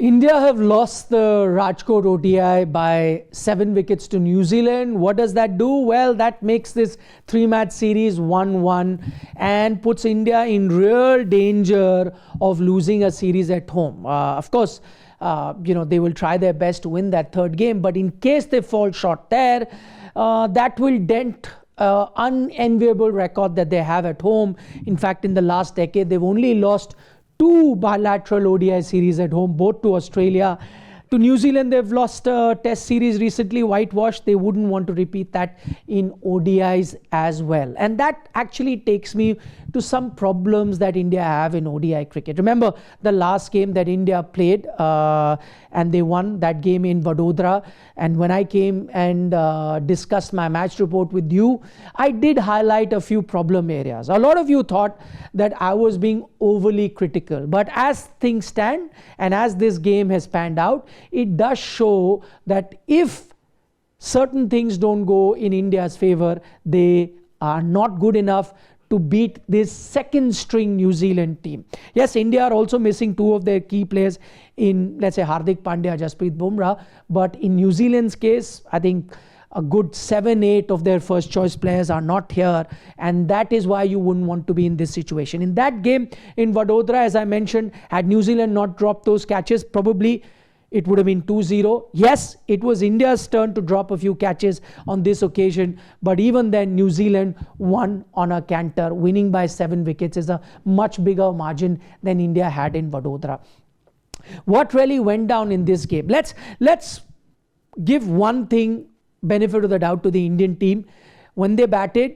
India have lost the Rajkot ODI by 7 wickets to New Zealand. What does that do? Well, that makes this 3-match series 1-1 and puts India in real danger of losing a series at home. Of course, they will try their best to win that third game, but in case they fall short there, that will dent unenviable record that they have at home. In fact, in the last decade, they've only lost 2 bilateral ODI series at home, both to Australia. To New Zealand, they've lost a test series recently, whitewashed. They wouldn't want to repeat that in ODIs as well. And that actually takes me to some problems that India have in ODI cricket. Remember the last game that India played, and they won that game in Vadodara. And when I came and discussed my match report with you, I did highlight a few problem areas. A lot of you thought that I was being overly critical. But as things stand, and as this game has panned out, it does show that if certain things don't go in India's favor, they are not good enough to beat this second string New Zealand team. Yes, India are also missing 2 of their key players in, let's say, Hardik Pandya, Jasprit Bumrah. But in New Zealand's case, I think a good 7-8 of their first choice players are not here, and that is why you wouldn't want to be in this situation. In that game in Vadodara, as I mentioned, had New Zealand not dropped those catches, probably it would have been 2-0. Yes, it was India's turn to drop a few catches on this occasion, but even then New Zealand won on a canter. Winning by 7 wickets is a much bigger margin than India had in Vadodara. What really went down in this game? Let's give one thing benefit of the doubt to the Indian team. When they batted,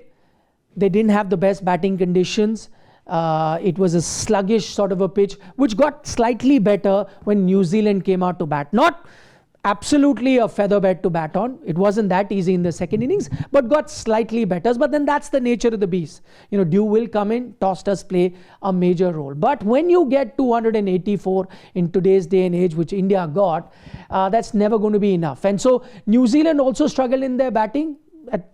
they didn't have the best batting conditions. It was a sluggish sort of a pitch, which got slightly better when New Zealand came out to bat. Not absolutely a feather bed to bat on. It wasn't that easy in the second innings, but got slightly better. But then that's the nature of the beast. Dew will come in, toss does play a major role. But when you get 284 in today's day and age, which India got, that's never going to be enough. And so New Zealand also struggled in their batting.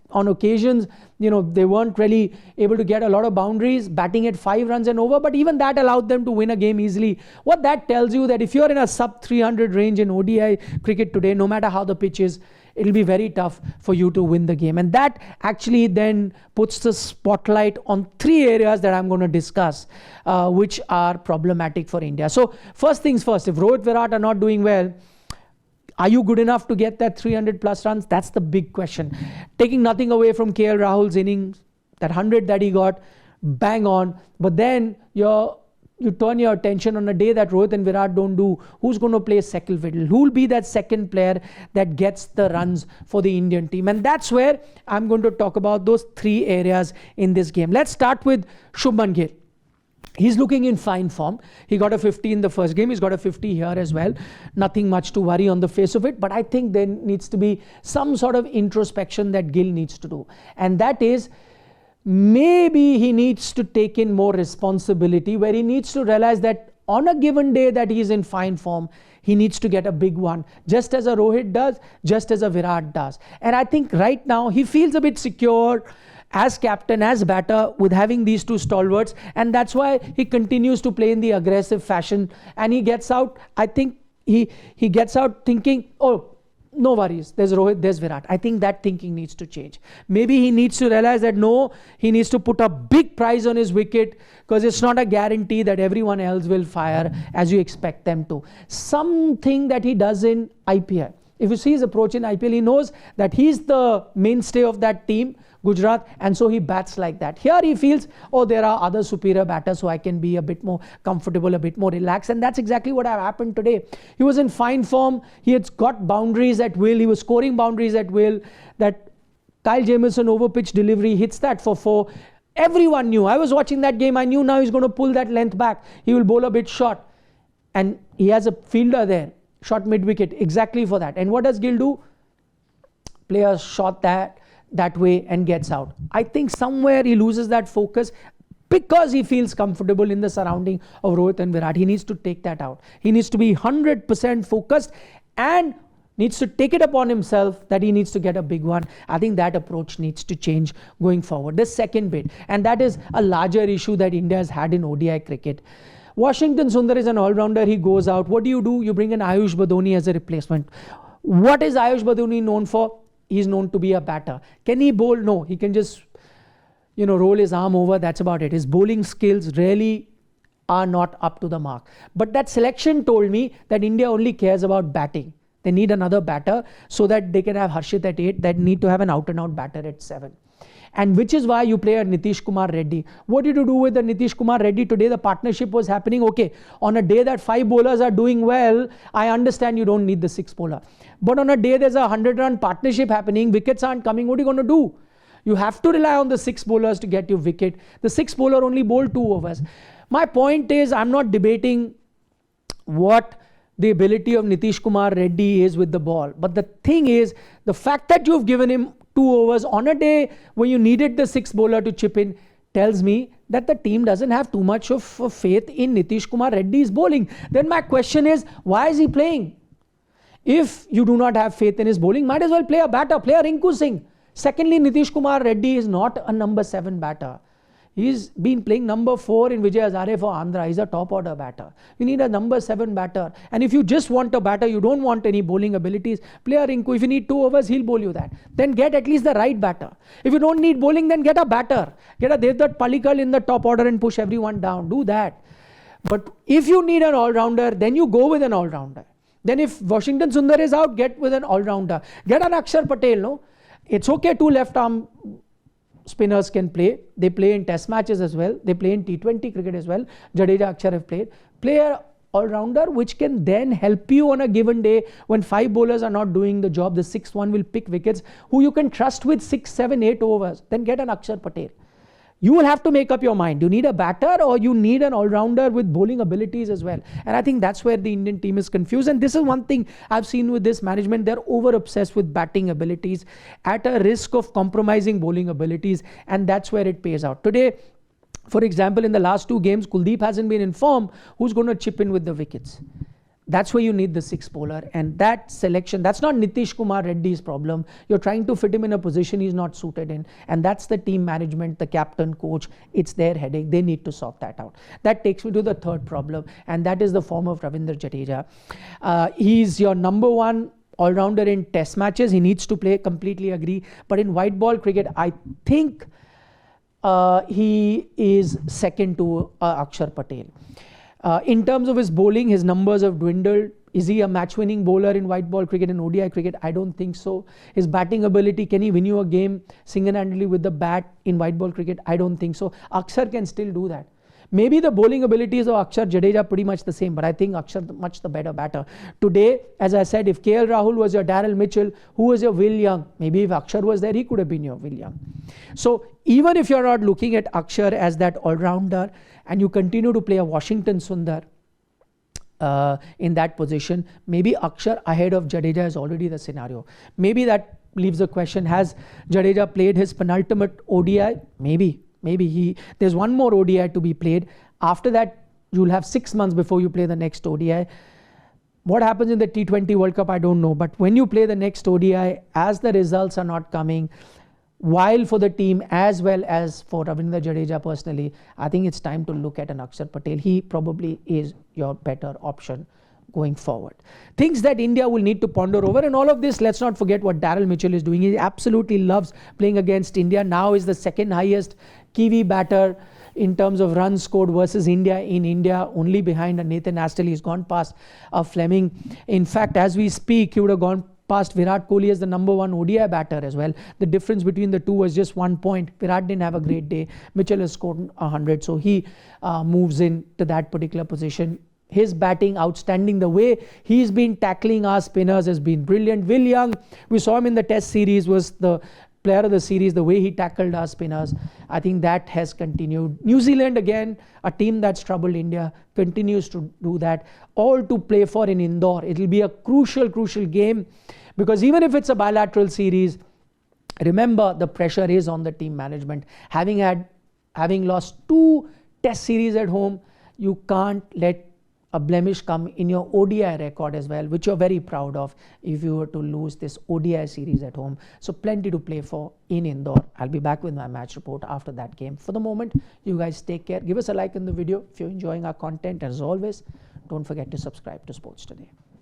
On occasions, they weren't really able to get a lot of boundaries, batting at 5 runs and over, but even that allowed them to win a game easily. What that tells you that if you're in a sub 300 range in ODI cricket today, no matter how the pitch is, it'll be very tough for you to win the game. And that actually then puts the spotlight on 3 areas that I'm going to discuss, which are problematic for India. So first things first, if Rohit Virat are not doing well, are you good enough to get that 300 plus runs? That's the big question. Taking nothing away from KL Rahul's innings, that 100 that he got, bang on. But then you turn your attention on a day that Rohit and Virat don't do, who's going to play second fiddle? Who will be that second player that gets the runs for the Indian team? And that's where I'm going to talk about those 3 areas in this game. Let's start with Shubman Gill. He's looking in fine form. He got a 50 in the first game. He's got a 50 here as well. Nothing much to worry on the face of it. But I think there needs to be some sort of introspection that Gill needs to do. And that is, maybe he needs to take in more responsibility, where he needs to realize that on a given day that he's in fine form, he needs to get a big one, just as a Rohit does, just as a Virat does. And I think right now he feels a bit secure as captain, as batter, with having these 2 stalwarts, and that's why he continues to play in the aggressive fashion. And he gets out, I think he gets out thinking, oh, no worries, there's Rohit, there's Virat. I think that thinking needs to change. Maybe he needs to realize that no, he needs to put a big price on his wicket, because it's not a guarantee that everyone else will fire as you expect them to. Something that he does in IPL. If you see his approach in IPL, he knows that he's the mainstay of that team, Gujarat, and so he bats like that. Here he feels, oh, there are other superior batters, so I can be a bit more comfortable, a bit more relaxed. And that's exactly what happened today. He was in fine form. He had got boundaries at will. He was scoring boundaries at will. That Kyle Jamieson over pitch delivery hits that for 4. Everyone knew. I was watching that game. I knew now he's going to pull that length back. He will bowl a bit short. And he has a fielder there, shot mid-wicket, exactly for that. And what does Gill do? Player shot that way and gets out. I think somewhere he loses that focus because he feels comfortable in the surrounding of Rohit and Virat. He needs to take that out. He needs to be 100% focused and needs to take it upon himself that he needs to get a big one. I think that approach needs to change going forward. The second bit, and that is a larger issue that India has had in ODI cricket. Washington Sundar is an all-rounder. He goes out. What do? You bring in Ayush Badoni as a replacement. What is Ayush Badoni known for? He's known to be a batter. Can he bowl? No. He can just, roll his arm over. That's about it. His bowling skills really are not up to the mark. But that selection told me that India only cares about batting. They need another batter so that they can have Harshit at 8. They need to have an out-and-out batter at 7. And which is why you play a Nitish Kumar Reddy. What did you do with the Nitish Kumar Reddy today? The partnership was happening. Okay, on a day that 5 bowlers are doing well, I understand you don't need the 6th bowler. But on a day there's a 100-run partnership happening, wickets aren't coming, what are you going to do? You have to rely on the 6 bowlers to get you wicket. The 6th bowler only bowled 2 overs. My point is, I'm not debating what the ability of Nitish Kumar Reddy is with the ball. But the thing is, the fact that you've given him 2 overs on a day when you needed the 6th bowler to chip in tells me that the team doesn't have too much of faith in Nitish Kumar Reddy's bowling. Then my question is, why is he playing? If you do not have faith in his bowling, might as well play a batter, play a Rinku Singh. Secondly, Nitish Kumar Reddy is not a number 7 batter. He's been playing number 4 in Vijay Hazare for Andhra. He's a top order batter. You need a number 7 batter. And if you just want a batter, you don't want any bowling abilities, play a Rinku. If you need 2 overs, he'll bowl you that. Then get at least the right batter. If you don't need bowling, then get a batter. Get a Devdutt Palikkal in the top order and push everyone down. Do that. But if you need an all-rounder, then you go with an all-rounder. Then if Washington Sundar is out, get with an all-rounder. Get an Akshar Patel, no? It's okay, 2 left-arm spinners can play. They play in test matches as well. They play in T20 cricket as well. Jadeja, Akshar have played. Play an all-rounder which can then help you on a given day when 5 bowlers are not doing the job. The 6th one will pick wickets who you can trust with 6, 7, 8 overs. Then get an Akshar Patel. You will have to make up your mind. You need a batter or you need an all-rounder with bowling abilities as well. And I think that's where the Indian team is confused. And this is one thing I've seen with this management. They're over-obsessed with batting abilities at a risk of compromising bowling abilities. And that's where it pays out. Today, for example, in the last 2 games, Kuldeep hasn't been informed who's going to chip in with the wickets. That's where you need the 6th bowler, and that selection, that's not Nitish Kumar Reddy's problem. You're trying to fit him in a position he's not suited in, and that's the team management, the captain, coach, it's their headache. They need to sort that out. That takes me to the 3rd problem, and that is the form of Ravindra Jadeja. He's your number 1 all-rounder in test matches. He needs to play, completely agree. But in white ball cricket, I think he is second to Akshar Patel. In terms of his bowling, his numbers have dwindled. Is he a match-winning bowler in white ball cricket and ODI cricket? I don't think so. His batting ability, can he win you a game single-handedly with the bat in white ball cricket? I don't think so. Akshar can still do that. Maybe the bowling abilities of Akshar Jadeja pretty much the same, but I think Akshar much the better batter. Today, as I said, if KL Rahul was your Daryl Mitchell, who was your Will Young? Maybe if Akshar was there, he could have been your Will Young. So even if you're not looking at Akshar as that all-rounder and you continue to play a Washington Sundar in that position, maybe Akshar ahead of Jadeja is already the scenario. Maybe that leaves the question, has Jadeja played his penultimate ODI? Maybe there's one more ODI to be played. After that, you'll have 6 months before you play the next ODI. What happens in the T20 World Cup, I don't know. But when you play the next ODI, as the results are not coming, while for the team as well as for Ravindra Jadeja personally, I think it's time to look at an Akshar Patel. He probably is your better option going forward. Things that India will need to ponder over, and all of this, let's not forget what Daryl Mitchell is doing. He absolutely loves playing against India. Now is the 2nd highest Kiwi batter in terms of runs scored versus India in India, only behind a Nathan Astle. He's gone past a Fleming. In fact, as we speak, he would have gone past Virat Kohli as the number 1 ODI batter as well. The difference between the two was just 1 point. Virat didn't have a great day. Mitchell has scored 100, so he moves into that particular position. His batting outstanding. The way he's been tackling our spinners has been brilliant. Will Young, we saw him in the test series, was the player of the series. The way he tackled our spinners, I think that has continued. New Zealand, again, a team that's troubled India, continues to do that. All to play for in Indore. It will be a crucial game, because even if it's a bilateral series, remember the pressure is on the team management. Having lost 2 test series at home, you can't let a blemish come in your ODI record as well, which you're very proud of if you were to lose this ODI series at home. So plenty to play for in Indore. I'll be back with my match report after that game. For the moment, you guys take care. Give us a like in the video if you're enjoying our content. As always, don't forget to subscribe to Sports Today.